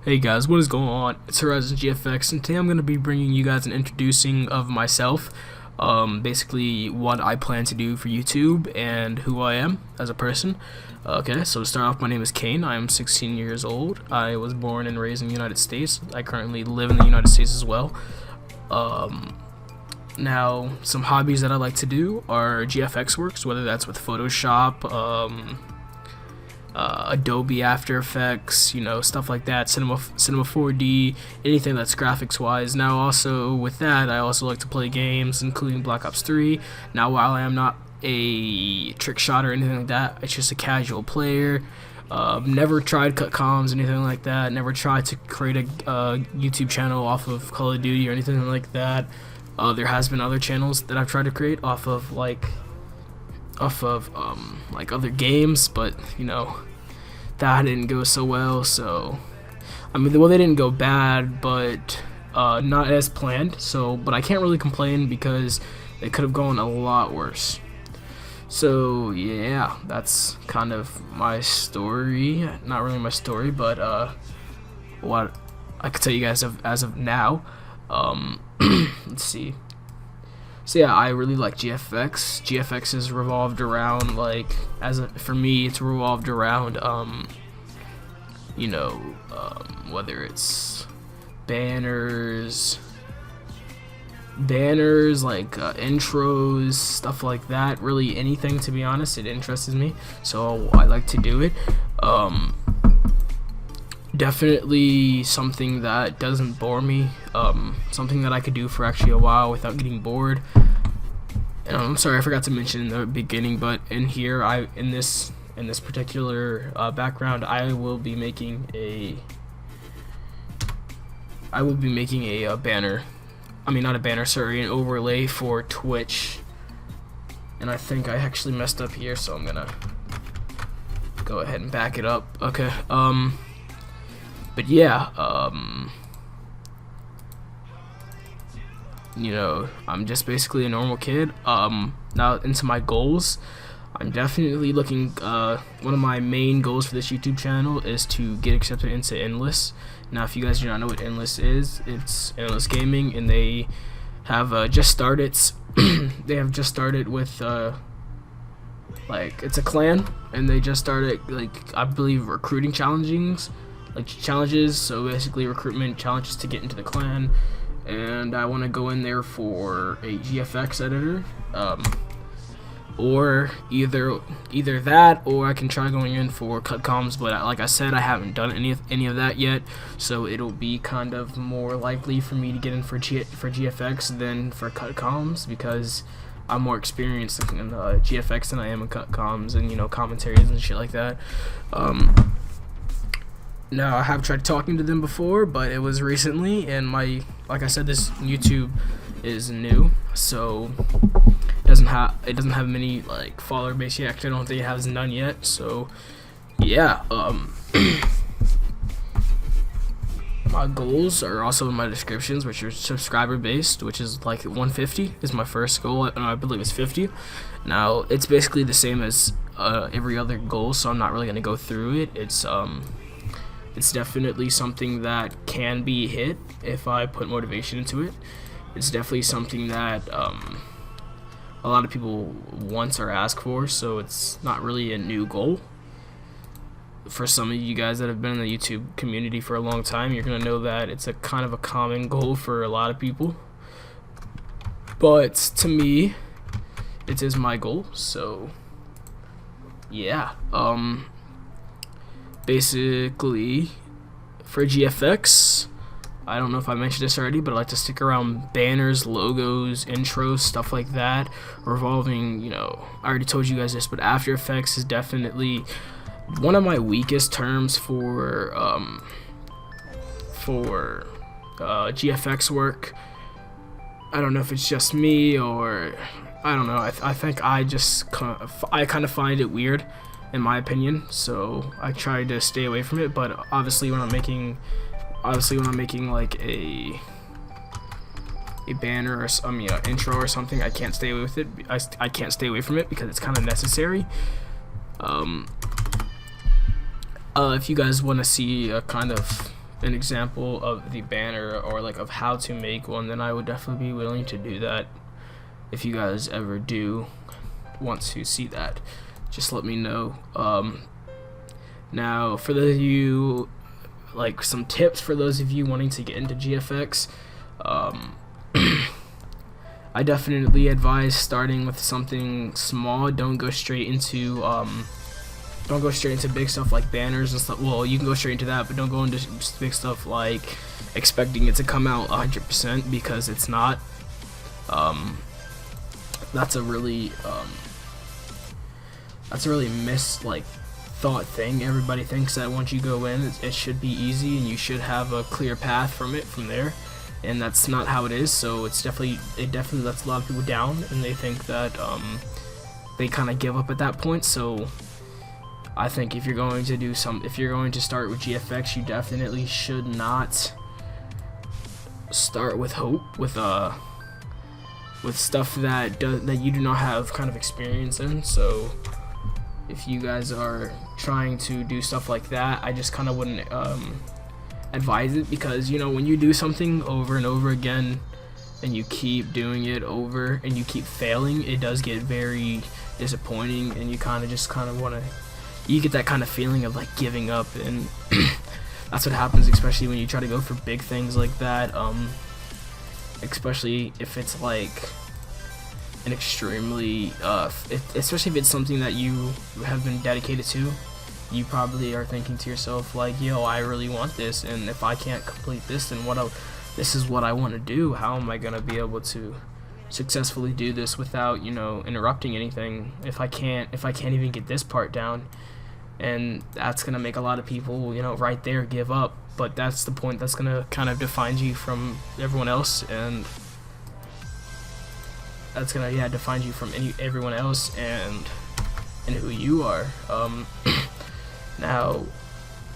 Hey guys, what is going on? It's Horizon GFX, and today I'm going to be bringing you guys an introducing of myself, basically what I plan to do for YouTube and who I am as a person. Okay, so to start off, my name is Kane. I am 16 years old. I was born and raised in the United States. I currently live in the United States as well. Now, some hobbies that I like to do are GFX works, whether that's with Photoshop, Adobe After Effects, stuff like that, Cinema 4D, anything that's graphics wise. Now also with that, I also like to play games, including Black Ops 3. Now while I am not a trick shot or anything like that, it's just a casual player. Never tried cut comms, anything like that. Never tried to create a YouTube channel off of Call of Duty or anything like that. There has been other channels that I've tried to create off of like other games, but that didn't go so well. So they didn't go bad, but not as planned. So but I can't really complain because it could have gone a lot worse. So yeah, that's kind of my story. Not really my story, but what I could tell you guys as of now. Let's see. So yeah, I really like GFX. GFX is revolved around for me, it's revolved around whether it's banners, intros, stuff like that. Really anything, to be honest, it interests me, so I like to do it. Definitely something that doesn't bore me, something that I could do for actually a while without getting bored. And I'm sorry, I forgot to mention in the beginning, but in here, in this particular background, I will be making a banner. I mean, not a banner, sorry, an overlay for Twitch. And I think I actually messed up here, so I'm gonna go ahead and back it up. Okay. But yeah, I'm just basically a normal kid. Now into my goals, I'm definitely looking, one of my main goals for this YouTube channel is to get accepted into Endless. Now, if you guys do not know what Endless is, it's Endless Gaming, and they have just started. They have just started with it's a clan, and they just started I believe recruiting challenges. So basically recruitment challenges to get into the clan, and I want to go in there for a GFX editor, or either that, or I can try going in for cut comms, but like I said, I haven't done any of that yet, so it'll be kind of more likely for me to get in for GFX than for cut comms, because I'm more experienced in GFX than I am in cut comms and commentaries and shit like that. Now, I have tried talking to them before, but it was recently, and like I said, this YouTube is new, so it doesn't have many follower base yet. Actually, I don't think it has none yet. So yeah, my goals are also in my descriptions, which are subscriber based, which is 150 is my first goal, and I believe it's 50. Now, it's basically the same as every other goal, so I'm not really gonna go through it. It's definitely something that can be hit if I put motivation into it. It's definitely something that a lot of people want or ask for, so it's not really a new goal. For some of you guys that have been in the YouTube community for a long time, you're gonna know that it's a kind of a common goal for a lot of people. But to me, it is my goal, so yeah. Basically, for GFX, I don't know if I mentioned this already, but I like to stick around banners, logos, intros, stuff like that, revolving, I already told you guys this, but After Effects is definitely one of my weakest terms for GFX work. I don't know if it's just me, or I don't know. I think I kind of find it weird, in my opinion, so I try to stay away from it. But obviously when I'm making like a banner or an intro or something, I can't stay away with it. I can't stay away from it because it's kind of necessary. If you guys want to see a kind of an example of the banner or like of how to make one, then I would definitely be willing to do that. If you guys ever do want to see that, just let me know. Now for those of you, like some tips for those of you wanting to get into GFX, I definitely advise starting with something small. Don't go straight into big stuff like banners and stuff. Well, you can go straight into that, but don't go into big stuff like expecting it to come out 100%, because it's not. That's a really thought thing. Everybody thinks that once you go in, it should be easy and you should have a clear path from there, and that's not how it is. So it definitely lets a lot of people down, and they think that they kind of give up at that point. So I think if you're going to start with GFX, you definitely should not start with stuff that you do not have kind of experience in. So if you guys are trying to do stuff like that, I just kind of wouldn't advise it, because you know, when you do something over and over again and you keep doing it over and you keep failing, it does get very disappointing, and you you get that kind of feeling of like giving up, and that's what happens, especially when you try to go for big things like that, especially if it's like an extremely especially if it's something that you have been dedicated to. You probably are thinking to yourself like, yo, I really want this, and if I can't complete this, then this is what I want to do. How am I gonna be able to successfully do this without, you know, interrupting anything if I can't even get this part down? And that's gonna make a lot of people, you know, right there give up. But that's the point that's gonna kind of define you from everyone else, and that's gonna define you from everyone else and who you are. Now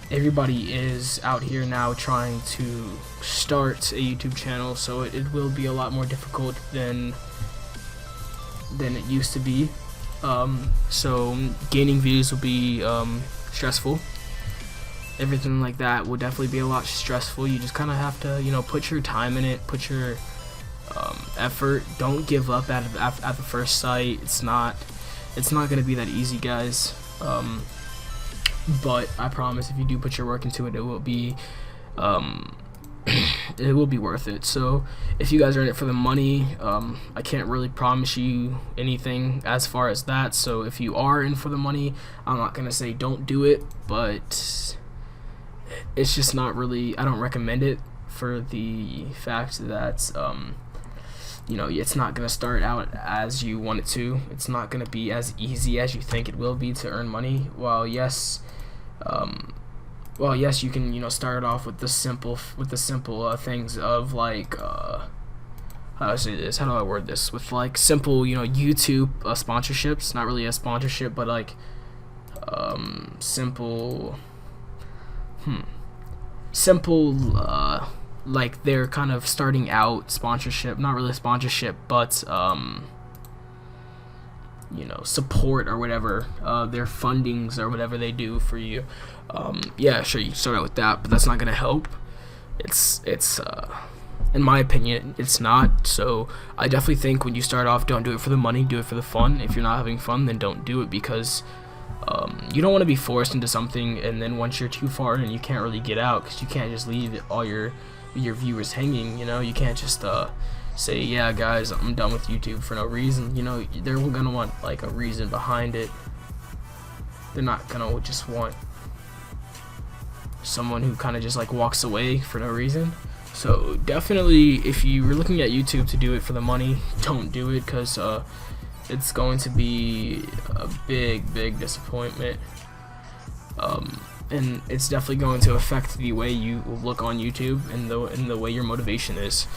everybody is out here now trying to start a YouTube channel, so it will be a lot more difficult than it used to be. So gaining views will be stressful. Everything like that will definitely be a lot stressful. You just kind of have to, you know, put your time in it, put your effort. Don't give up at the first sight. It's not gonna be that easy, guys. But I promise, if you do put your work into it, it will be worth it. So if you guys are in it for the money, I can't really promise you anything as far as that. So if you are in for the money, I'm not gonna say don't do it, but it's just not really, I don't recommend it, for the fact that you know, it's not gonna start out as you want it to. It's not gonna be as easy as you think it will be to earn money. While yes, you can, you know, start off with the simple things of like how do I say this? How do I word this? With like simple, you know, YouTube sponsorships. Not really a sponsorship, but like simple like they're kind of starting out sponsorship, not really a sponsorship, but you know, support or whatever, their fundings or whatever they do for you. Yeah, sure, you start out with that, but that's not gonna help. It's in my opinion, it's not. So I definitely think when you start off, don't do it for the money, do it for the fun. If you're not having fun, then don't do it, because you don't want to be forced into something, and then once you're too far in, you can't really get out, because you can't just leave all your viewers hanging. You know, you can't just say, yeah guys, I'm done with YouTube for no reason. You know, they're gonna want like a reason behind it. They're not gonna just want someone who kind of just like walks away for no reason. So definitely, if you were looking at YouTube to do it for the money, don't do it, because it's going to be a big disappointment, and it's definitely going to affect the way you look on YouTube and the way your motivation is.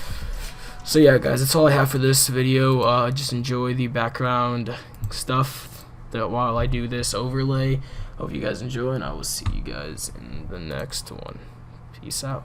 So yeah guys, that's all I have for this video. Just enjoy the background stuff that while I do this overlay. Hope you guys enjoy, and I will see you guys in the next one. Peace out.